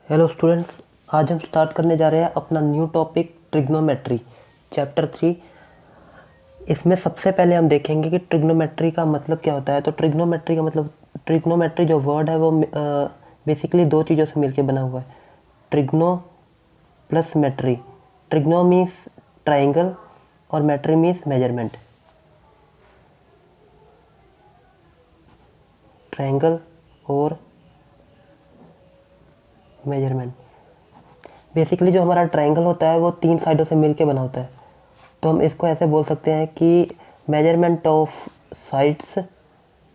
Hello students, आज हम start करने जा रहे हैं अपना न्यू टॉपिक ट्रिग्नोमेट्री चैप्टर 3। इसमें सबसे पहले हम देखेंगे कि ट्रिग्नोमेट्री का मतलब क्या होता है। तो ट्रिग्नोमेट्री का मतलब, ट्रिग्नोमेट्री जो वर्ड है वो बेसिकली दो चीज़ों से मिलकर बना हुआ है, trigono plus metry. Trigono means triangle और मेट्री मीन्स मेजरमेंट। ट्राइंगल और मेजरमेंट। बेसिकली जो हमारा ट्राइंगल होता है वो तीन साइडों से मिलके बना होता है। तो हम इसको ऐसे बोल सकते हैं कि measurement of sides,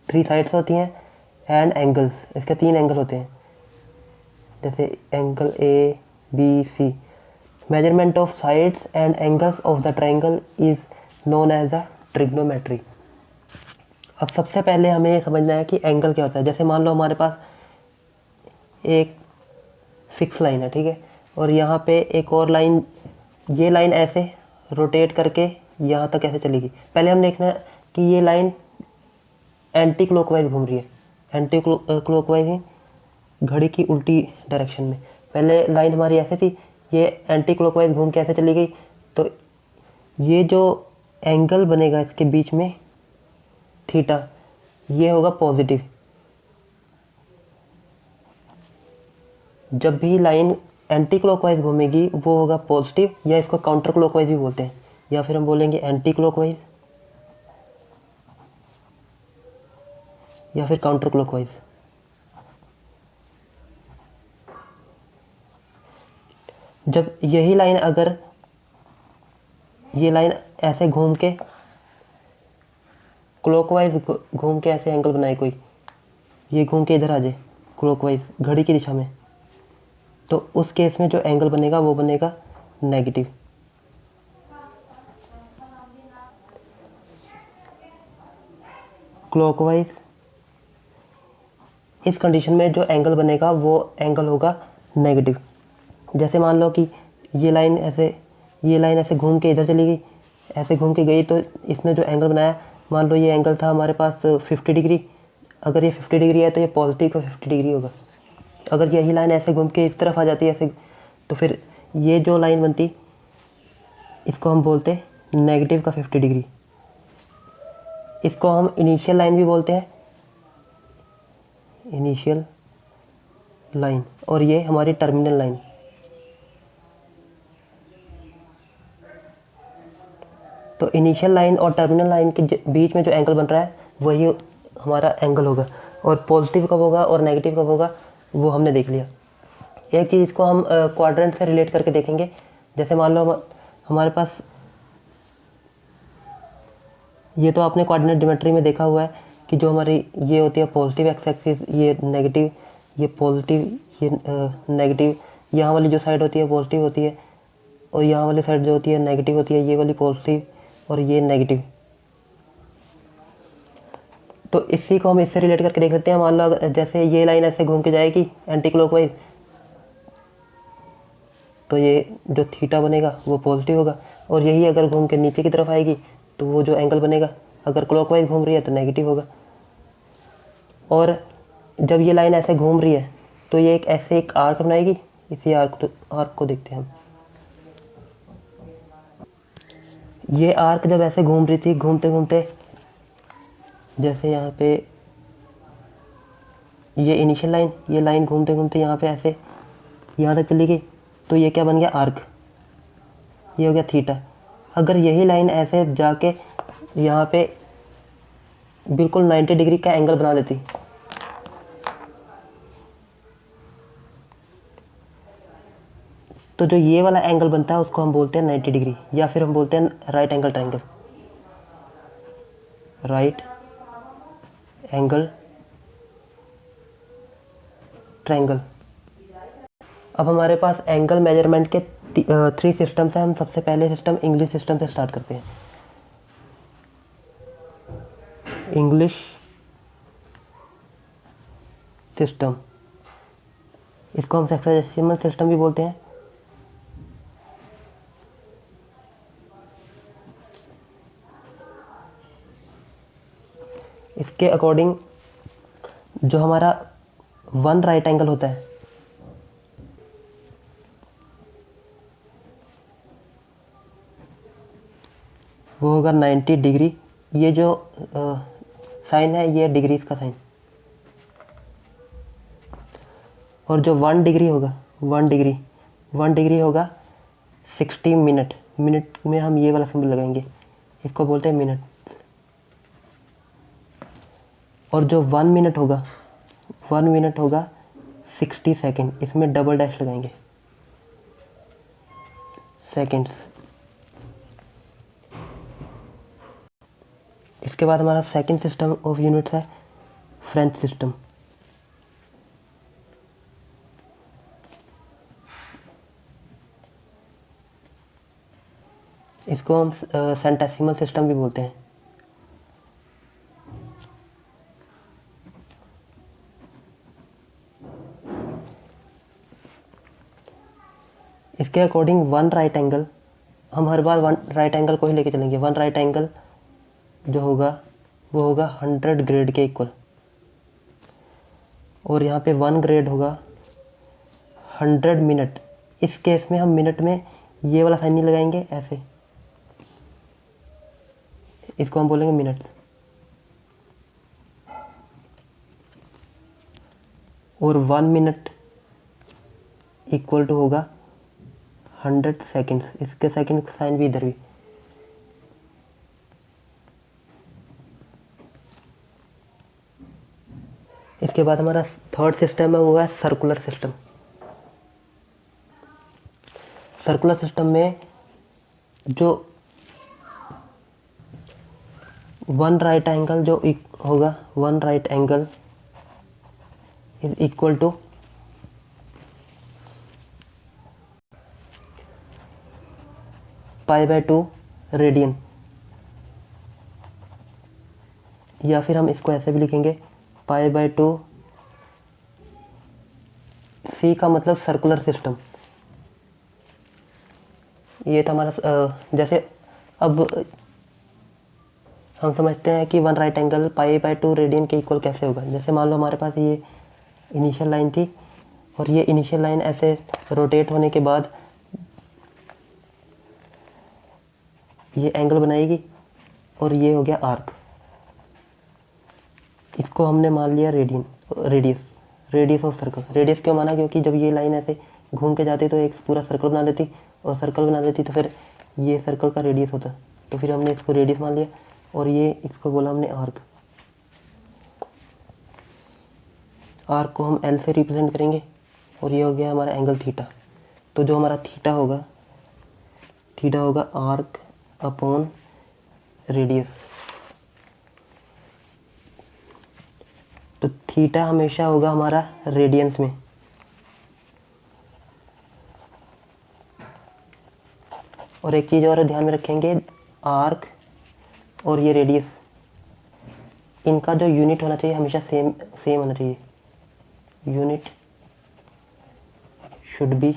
three sides होती हैं एंड एंगल्स, इसके तीन एंगल होते हैं, जैसे angle A B C. Measurement of sides and angles of the triangle is known as a trigonometry. अब सबसे पहले हमें ये समझना है कि एंगल क्या होता है। जैसे मान लो हमारे पास एक फिक्स लाइन है, ठीक है, और यहाँ पे एक और लाइन, ये लाइन ऐसे रोटेट करके यहाँ तक ऐसे चलेगी। पहले हम देखना है कि ये लाइन एंटी क्लॉकवाइज घूम रही है, एंटी क्लॉकवाइज ही, घड़ी की उल्टी डायरेक्शन में। पहले लाइन हमारी ऐसे थी, ये एंटी क्लॉकवाइज घूम के ऐसे चली गई। तो ये जो एंगल बनेगा इसके बीच में थीटा, ये होगा पॉजिटिव। जब भी लाइन एंटी क्लॉकवाइज घूमेगी वो होगा पॉजिटिव, या इसको काउंटर क्लॉकवाइज भी बोलते हैं, या फिर हम बोलेंगे एंटी क्लॉकवाइज या फिर काउंटर क्लॉकवाइज। जब यही लाइन, अगर ये लाइन ऐसे घूम के क्लॉकवाइज घूम के ऐसे एंगल बनाए कोई, ये घूम के इधर आ जाए क्लॉकवाइज घड़ी की दिशा में, तो उस केस में जो एंगल बनेगा वो बनेगा नेगेटिव। क्लॉकवाइज, इस कंडीशन में जो एंगल बनेगा वो एंगल होगा नेगेटिव। जैसे मान लो कि ये लाइन ऐसे घूम के इधर चली गई, ऐसे घूम के गई, तो इसने जो एंगल बनाया, मान लो ये एंगल था हमारे पास 50 डिग्री। अगर ये 50 डिग्री है तो ये पॉजिटिव का 50 डिग्री होगा। अगर यही लाइन ऐसे घूम के इस तरफ आ जाती है ऐसे, तो फिर ये जो लाइन बनती, इसको हम बोलते हैं नेगेटिव का 50 डिग्री। इसको हम इनिशियल लाइन भी बोलते हैं, इनिशियल लाइन, और ये हमारी टर्मिनल लाइन। तो इनिशियल लाइन और टर्मिनल लाइन के बीच में जो एंगल बन रहा है वही हमारा एंगल होगा। और पॉजिटिव कब होगा और नेगेटिव कब होगा वो हमने देख लिया। एक चीज़ इसको हम क्वाड्रेंट से रिलेट करके देखेंगे। जैसे मान लो हमारे पास, ये तो आपने कोऑर्डिनेट ज्योमेट्री में देखा हुआ है कि जो हमारी ये होती है पॉजिटिव एक्स एक्सिस, ये नेगेटिव, ये पॉजिटिव, ये नेगेटिव। यहाँ वाली जो साइड होती है पॉजिटिव होती है, और यहाँ वाली साइड जो होती है नेगेटिव होती है, ये वाली पॉजिटिव और ये नेगेटिव। तो इसी को हम इससे रिलेट करके देख लेते हैं। मान लो जैसे ये लाइन ऐसे घूम के जाएगी एंटी क्लॉकवाइज, तो ये जो थीटा बनेगा वो पॉजिटिव होगा, और यही अगर घूम के नीचे की तरफ आएगी तो वो जो एंगल बनेगा, अगर क्लॉकवाइज घूम रही है तो नेगेटिव होगा। और जब ये लाइन ऐसे घूम रही है तो ये एक आर्क बनाएगी। इसी आर्क को देखते हैं हम। ये आर्क जब ऐसे घूम रही थी, घूमते घूमते, जैसे यहाँ पे ये इनिशियल लाइन, ये लाइन घूमते घूमते यहाँ पे ऐसे यहाँ तक चली गई, तो ये क्या बन गया, आर्क। ये हो गया थीटा। अगर यही लाइन ऐसे जाके यहाँ पे बिल्कुल 90 डिग्री का एंगल बना लेती, तो जो ये वाला एंगल बनता है उसको हम बोलते हैं 90 डिग्री, या फिर हम बोलते हैं right angle triangle. Right angle triangle. अब हमारे पास एंगल मेजरमेंट के 3 सिस्टम्स हैं। हम सबसे पहले सिस्टम इंग्लिश सिस्टम से स्टार्ट करते हैं। इंग्लिश सिस्टम, इसको हम सेक्सेसिमल सिस्टम भी बोलते हैं। इसके अकॉर्डिंग जो हमारा वन राइट एंगल होता है, वो होगा 90 डिग्री। ये जो साइन है ये डिग्रीज का साइन। और जो 1 डिग्री होगा 1 डिग्री होगा 60 मिनट। मिनट में हम ये वाला सिंबल लगाएंगे, इसको बोलते हैं मिनट। और जो 1 मिनट होगा 60 सेकेंड, इसमें डबल डैश लगाएंगे, सेकेंड्स। इसके बाद हमारा सेकंड सिस्टम ऑफ यूनिट्स है फ्रेंच सिस्टम। इसको हम सेंटेसिमल सिस्टम भी बोलते हैं। इसके अकॉर्डिंग 1 राइट एंगल, हम हर बार 1 राइट एंगल को ही लेके चलेंगे। 1 राइट एंगल जो होगा वो होगा 100 ग्रेड के इक्वल। और यहाँ पे 1 ग्रेड होगा 100 मिनट। इस केस में हम मिनट में ये वाला साइन नहीं लगाएंगे, ऐसे, इसको हम बोलेंगे मिनट्स। और 1 मिनट इक्वल टू होगा 100 सेकेंड्स। इसके सेकेंड का साइन भी इधर भी। इसके बाद हमारा थर्ड सिस्टम है, वो है सर्कुलर सिस्टम। सर्कुलर सिस्टम में जो 1 राइट एंगल जो होगा 1 right angle is equal to π/2 radian. या फिर हम इसको ऐसे भी लिखेंगे π/2। सी का मतलब सर्कुलर सिस्टम। ये था हमारा जैसे अब हम समझते हैं कि 1 राइट एंगल π/2 रेडियन के इक्वल कैसे होगा। जैसे मान लो हमारे पास ये इनिशियल लाइन थी और ये इनिशियल लाइन ऐसे रोटेट होने के बाद ये एंगल बनाएगी और ये हो गया आर्क। इसको हमने मान लिया रेडियस ऑफ सर्कल। रेडियस क्यों माना? क्योंकि जब ये लाइन ऐसे घूम के जाती तो एक पूरा सर्कल बना देती, और सर्कल बना देती तो फिर ये सर्कल का रेडियस होता। तो फिर हमने इसको रेडियस मान लिया और ये इसको बोला हमने आर्क। आर्क को हम एल से रिप्रेजेंट करेंगे और ये हो गया हमारा एंगल थीटा। तो जो हमारा थीटा होगा आर्क अपॉन रेडियस। तो थीटा हमेशा होगा हमारा रेडियंस में। और एक चीज़ और ध्यान में रखेंगे, आर्क और ये रेडियस, इनका जो यूनिट होना चाहिए हमेशा सेम होना चाहिए। Unit should be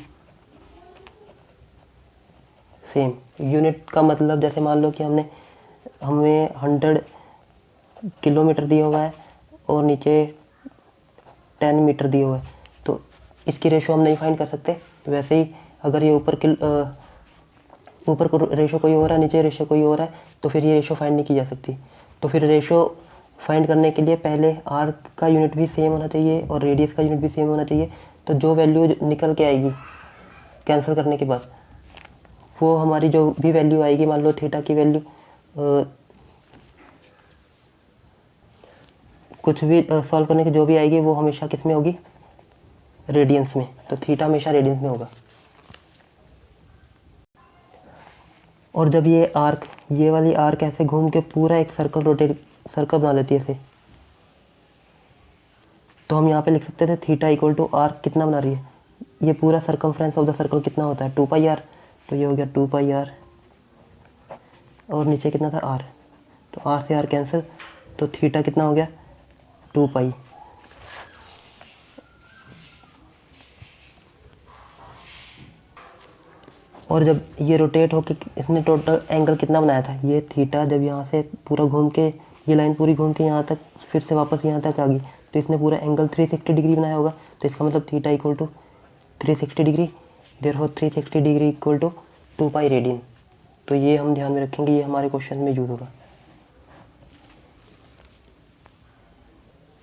same. Unit का मतलब जैसे मान लो कि हमें 100 किलोमीटर दिया हुआ है और नीचे 10 मीटर दिया हुआ है, तो इसकी रेशो हम नहीं फाइंड कर सकते। वैसे ही अगर ये ऊपर को रेशो कोई और है, नीचे रेशो कोई और है, तो फिर ये रेशो फाइंड नहीं की जा सकती। तो फिर रेशो फाइंड करने के लिए पहले आर्क का यूनिट भी सेम होना चाहिए और रेडियस का यूनिट भी सेम होना चाहिए। तो जो वैल्यू निकल के आएगी कैंसिल करने के बाद, वो हमारी जो भी वैल्यू आएगी, मान लो थीटा की वैल्यू कुछ भी सॉल्व करने की जो भी आएगी वो हमेशा किस में होगी? रेडियंस में। तो थीटा हमेशा रेडियंस में होगा। और जब ये वाली आर्क ऐसे घूम के पूरा एक सर्कल बना लेती है ऐसे, तो हम यहाँ पे लिख सकते थे थीटा इक्वल टू आर्क कितना बना रही है, ये पूरा सर्कमफ्रेंस ऑफ द सर्कल कितना होता है? 2πr। तो ये हो गया 2πr और नीचे कितना था? r। तो r से r कैंसिल, तो थीटा कितना हो गया? 2π। और जब ये रोटेट होके इसने टोटल एंगल कितना बनाया था? ये थीटा जब यहाँ से पूरा घूम के, ये लाइन पूरी घूम के यहाँ तक फिर से वापस यहाँ तक आ गई, तो इसने पूरा एंगल 360 डिग्री बनाया होगा। तो इसका मतलब theta equal to 360 degree, therefore 360 degree equal to 2π radian. तो ये हम ध्यान में रखेंगे, ये हमारे क्वेश्चन में यूज़ होगा।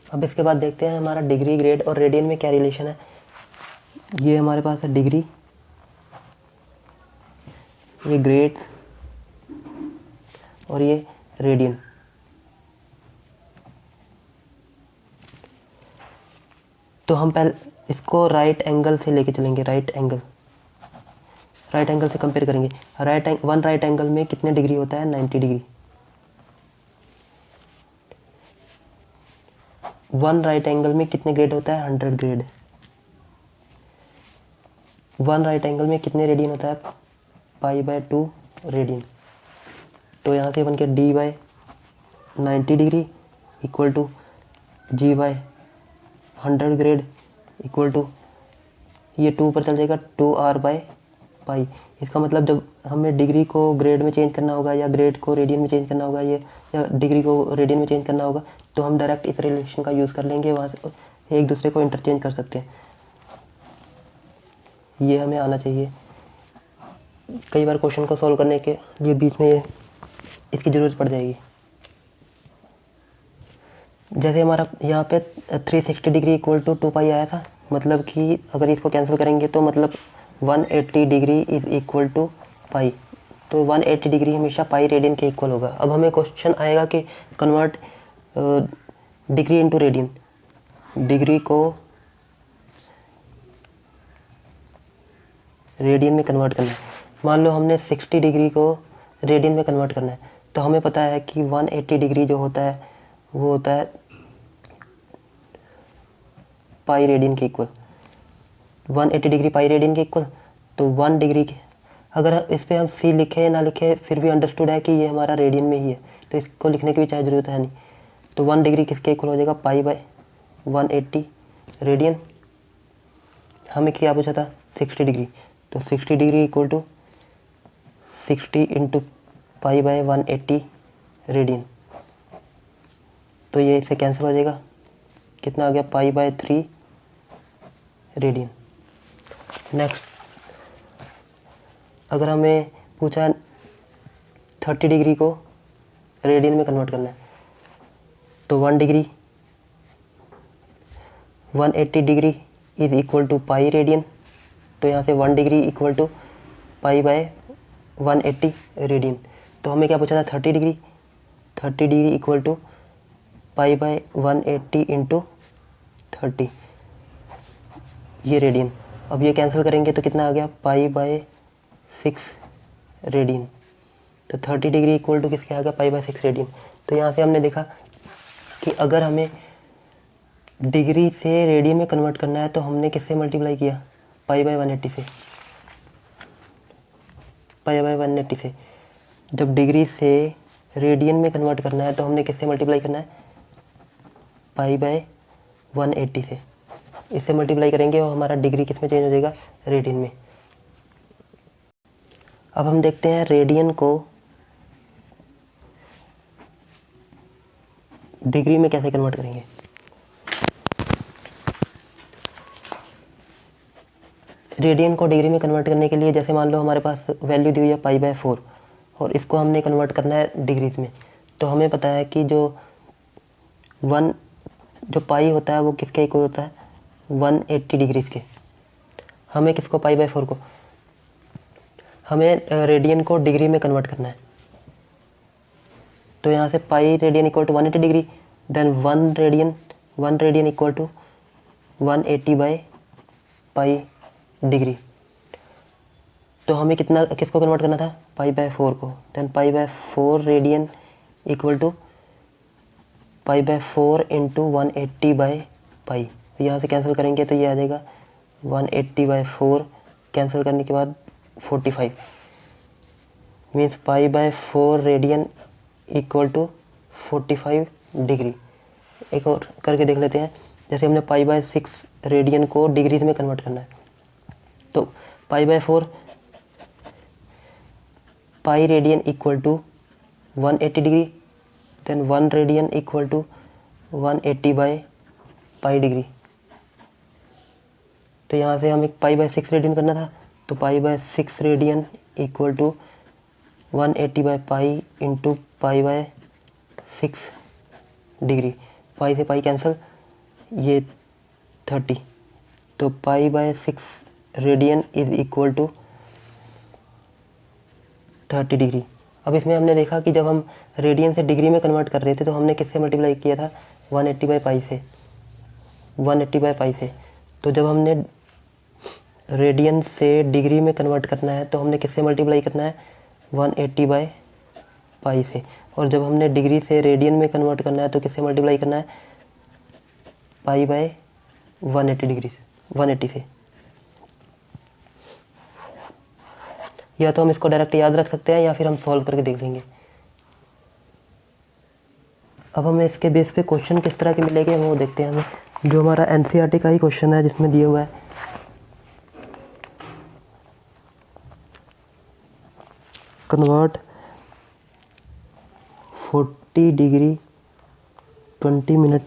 अब इसके बाद देखते हैं हमारा डिग्री, ग्रेड और रेडियन में क्या रिलेशन है। ये हमारे पास है डिग्री, ये ग्रेड और ये रेडियन। तो हम पहले इसको राइट एंगल से लेके चलेंगे, राइट एंगल से कंपेयर करेंगे। वन राइट एंगल में कितने डिग्री होता है? 90 डिग्री। वन राइट एंगल में कितने ग्रेड होता है? 100 ग्रेड। वन राइट एंगल में कितने रेडियन होता है? π/2 रेडियन। तो यहाँ से बन के d/90 degree equal to g/100 grade equal to, ये 2 पर चल जाएगा 2r/π। इसका मतलब जब हमें डिग्री को ग्रेड में चेंज करना होगा या ग्रेड को रेडियन में चेंज करना होगा, ये या डिग्री को रेडियन में चेंज करना होगा, तो हम डायरेक्ट इस रिलेशन का यूज़ कर लेंगे, वहाँ से एक दूसरे को इंटरचेंज कर सकते हैं। ये हमें आना चाहिए। कई बार क्वेश्चन को सॉल्व करने के लिए बीच में इसकी ज़रूरत पड़ जाएगी। जैसे हमारा यहाँ पे 360 डिग्री इक्वल टू 2π आया था, मतलब कि अगर इसको कैंसिल करेंगे तो मतलब 180 डिग्री इज़ इक्वल टू पाई। तो 180 डिग्री हमेशा पाई रेडियन के इक्वल होगा। अब हमें क्वेश्चन आएगा कि convert degree into radian. Degree को रेडियन में कन्वर्ट करना है। मान लो हमने 60 डिग्री को रेडियन में कन्वर्ट करना है, तो हमें पता है कि 180 डिग्री जो होता है वो होता है पाई रेडियन के इक्वल। 180 डिग्री पाई रेडियन के इक्वल, तो 1 डिग्री के, अगर इस पर हम सी लिखे ना लिखे फिर भी अंडरस्टूड है कि ये हमारा रेडियन में ही है, तो इसको लिखने की भी चाहे ज़रूरत है नहीं। तो 1 डिग्री किसके इक्वल हो जाएगा? π/180 रेडियन। हमें क्या पूछा था? 60 डिग्री। तो 60 degree equal to 60 into π/180 radian. तो ये इससे कैंसिल हो जाएगा, कितना आ गया? π/3 रेडियन। नेक्स्ट, अगर हमें पूछा 30 डिग्री को रेडियन में कन्वर्ट करना है, तो 1 degree 180 degree is equal to pi radian. तो यहाँ से 1 डिग्री इक्वल टू π/180 रेडियन। तो हमें क्या पूछा था? 30 degree. 30 degree equal to π/180 into 30, ये रेडियन। अब ये कैंसिल करेंगे तो कितना आ गया? π/6 रेडियन। तो 30 डिग्री इक्वल टू किसके आ गया? π/6 रेडियन। तो यहाँ से हमने देखा कि अगर हमें डिग्री से रेडियन में कन्वर्ट करना है तो हमने किससे मल्टीप्लाई किया? π/180 से। π/180 से। जब डिग्री से रेडियन में कन्वर्ट करना है तो हमने किससे मल्टीप्लाई करना है? π/180 से। इससे मल्टीप्लाई करेंगे और हमारा डिग्री किस में चेंज हो जाएगा? रेडियन में। अब हम देखते हैं रेडियन को डिग्री में कैसे कन्वर्ट करेंगे। रेडियन को डिग्री में कन्वर्ट करने के लिए, जैसे मान लो हमारे पास वैल्यू दी हुई है π/4 और इसको हमने कन्वर्ट करना है डिग्रीज में, तो हमें पता है कि जो पाई होता है वो किसके इक्वल होता है? 180 डिग्रीज के। हमें किसको? π/4 को। हमें रेडियन को डिग्री में कन्वर्ट करना है, तो यहाँ से pi radian equal to 180 degree, then 1 radian equal to 180/पाई डिग्री। तो हमें किसको कन्वर्ट करना था? π/4 को। Then π/4 radian equal to π/4 into 180/पाई। यहाँ से कैंसिल करेंगे तो ये आ जाएगा 180/4, कैंसिल करने के बाद 45, means π/4 radian equal to 45 degree. एक और करके देख लेते हैं। जैसे हमने π/6 रेडियन को डिग्रीज में कन्वर्ट करना है, तो π/4 pi radian equal to 180 degree, then 1 radian equal to 180/पाई डिग्री। तो यहाँ से हमें π/6 रेडियन करना था, तो π/6 रेडियन इक्वल टू 180/पाई इंटू पाई/6 डिग्री। पाई से पाई कैंसिल, ये 30, तो पाई/6 radian is equal to 30 degree. अब इसमें हमने देखा कि जब हम रेडियन से डिग्री में कन्वर्ट कर रहे थे तो हमने किससे मल्टीप्लाई किया था, 180/पाई से, 180/पाई से। तो जब हमने रेडियन से डिग्री में कन्वर्ट करना है तो हमने किससे मल्टीप्लाई करना है, 180/पाई से। और जब हमने डिग्री से रेडियन में कन्वर्ट करना है तो किससे मल्टीप्लाई करना है, पाई/180 डिग्री से, 180 से। या तो हम इसको डायरेक्ट याद रख सकते हैं या फिर हम सॉल्व करके देख लेंगे। अब हमें इसके बेस पे क्वेश्चन किस तरह के मिलेंगे वो देखते हैं। हमें जो हमारा एनसीईआरटी का ही क्वेश्चन है जिसमें दिया हुआ है, convert 40 degree 20 minute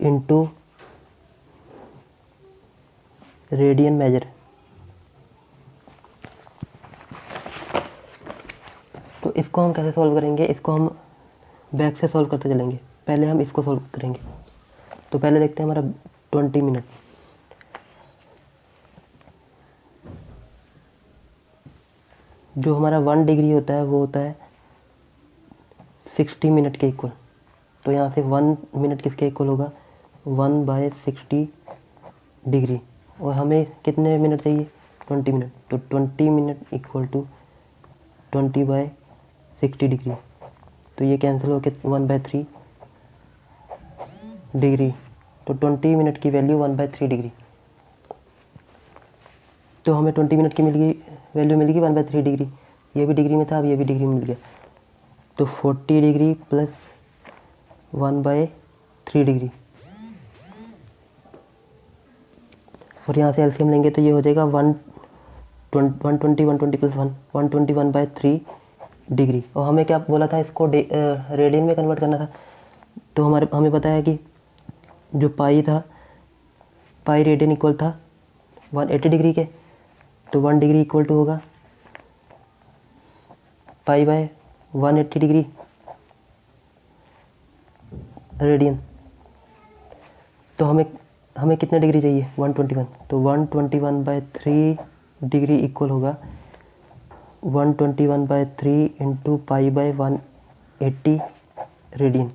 into radian major. तो इसको हम कैसे सॉल्व करेंगे, इसको हम बैक से सॉल्व करते चलेंगे। पहले हम इसको सॉल्व करेंगे। तो पहले देखते हैं हमारा 20 मिनट। जो हमारा 1 डिग्री होता है वो होता है 60 मिनट के इक्वल। तो यहाँ से 1 मिनट किसके इक्वल होगा, 1/60 डिग्री। और हमें कितने मिनट चाहिए, 20 मिनट। तो 20 मिनट इक्वल टू 20/60 डिग्री। तो ये कैंसिल हो गया 1/3 डिग्री। तो 20 मिनट की वैल्यू 1/3 डिग्री। तो हमें 20 मिनट की वैल्यू मिल गई 1/3 डिग्री। ये भी डिग्री में था, अब ये भी डिग्री में मिल गया। तो 40 डिग्री प्लस 1/3 डिग्री। और यहाँ से एलसीएम लेंगे तो ये हो जाएगा 120 120 प्लस 1 121/3 डिग्री। और हमें क्या बोला था, इसको रेडियन में कन्वर्ट करना था। तो हमें पता है कि जो पाई था, पाई रेडियन इक्वल था 180 डिग्री के। तो 1 डिग्री इक्वल टू होगा पाई/180 डिग्री रेडियन। तो हमें कितने डिग्री चाहिए, 121। तो 121/3 डिग्री इक्वल होगा 121/3 इंटू पाई/180 रेडियन।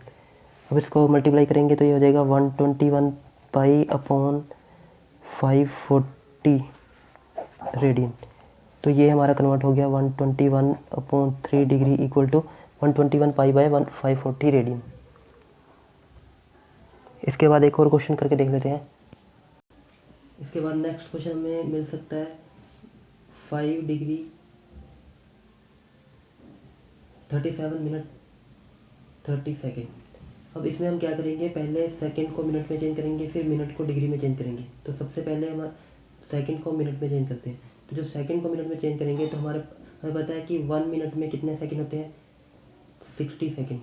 अब इसको मल्टीप्लाई करेंगे तो ये हो जाएगा 121 पाई/540 रेडियन। तो ये हमारा कन्वर्ट हो गया 121/3 डिग्री इक्वल टू 121 पाई/540 रेडियन। इसके बाद एक और क्वेश्चन करके देख लेते हैं। इसके बाद नेक्स्ट क्वेश्चन में मिल सकता है 5 डिग्री 37 मिनट 30 सेकेंड। अब इसमें हम क्या करेंगे, पहले सेकंड को मिनट में चेंज करेंगे, फिर मिनट को डिग्री में चेंज करेंगे। तो सबसे पहले हम सेकंड को मिनट में चेंज करते हैं। तो जो सेकंड को मिनट में चेंज करेंगे तो हमें पता है कि 1 मिनट में कितने सेकंड होते हैं, 60 सेकंड।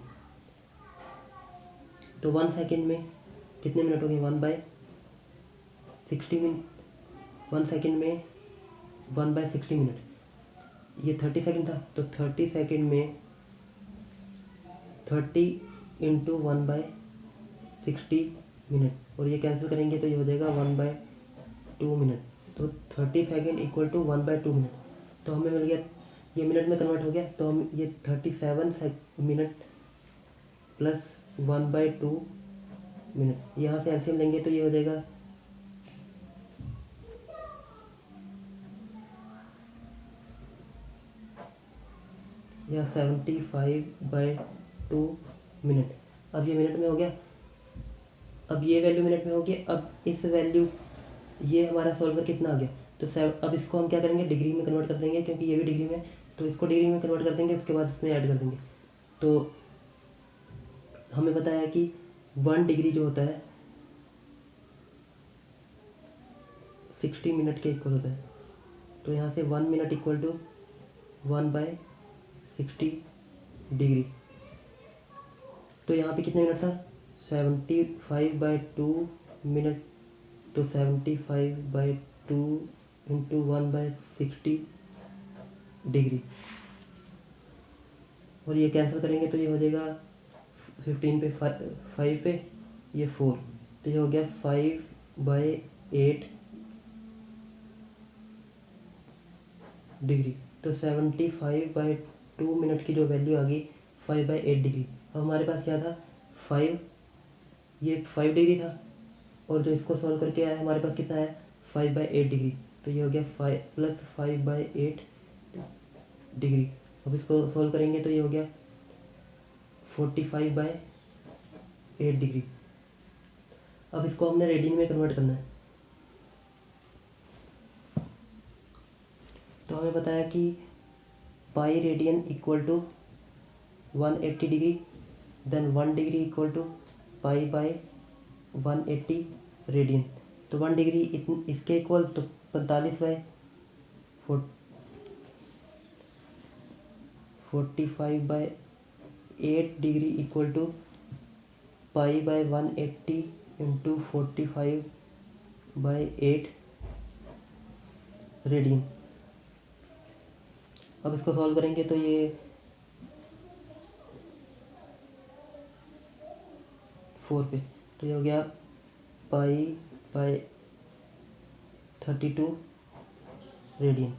तो 1 सेकंड में कितने मिनट हो गए, 1/60 मिनट। 1 सेकंड में 1/60 मिनट, ये 30 सेकंड था। तो 30 सेकंड में 30 इंटू 1/60 मिनट। और ये कैंसिल करेंगे तो ये हो जाएगा 1/2 मिनट। तो 30 सेकंड इक्वल टू 1/2 मिनट। तो हमें मिल गया, ये मिनट में कन्वर्ट हो गया। तो हम ये 37 मिनट प्लस 1/2 मिनट, यहाँ से एलसीएम लेंगे तो ये हो जाएगा यह 75/2 मिनट। अब ये मिनट में हो गया, अब ये वैल्यू मिनट में हो गया। अब इस वैल्यू, ये हमारा सॉल्वर कितना आ गया, तो अब इसको हम क्या करेंगे, डिग्री में कन्वर्ट कर देंगे, क्योंकि ये भी डिग्री में। तो इसको डिग्री में कन्वर्ट कर देंगे, उसके बाद इसमें ऐड कर देंगे। तो हमें पता है कि 1 डिग्री जो होता है 60 मिनट के इक्वल होता है। तो यहाँ से 1 मिनट इक्वल टू 1/60 डिग्री। तो यहाँ पे कितने मिनट था, 75/2 मिनट। तो 75/2 इंटू 1/60 डिग्री। और ये कैंसिल करेंगे तो ये हो जाएगा 15 पे 5 पे ये 4, तो ये हो गया 5/8 डिग्री। तो 75/2 मिनट की जो वैल्यू आ गई 5/8 डिग्री। अब हमारे पास क्या था 5, ये 5 डिग्री था, और जो इसको सॉल्व करके आया हमारे पास कितना है 5/8 डिग्री। तो ये हो गया 5 + 5/8 डिग्री। अब इसको सॉल्व करेंगे तो ये हो गया 45/8 डिग्री। अब इसको हमने रेडियन में कन्वर्ट करना है। तो हमें बताया कि pi radian equal to 180 degree, then 1 degree equal to पाई/180 रेडियन। तो 1 डिग्री इसके इक्वल तो 45/8 डिग्री इक्वल टू पाई/180 इंटू 45/8 रेडियन। अब इसको सॉल्व करेंगे तो ये 4 पे, तो ये हो गया पाई/32 रेडियन।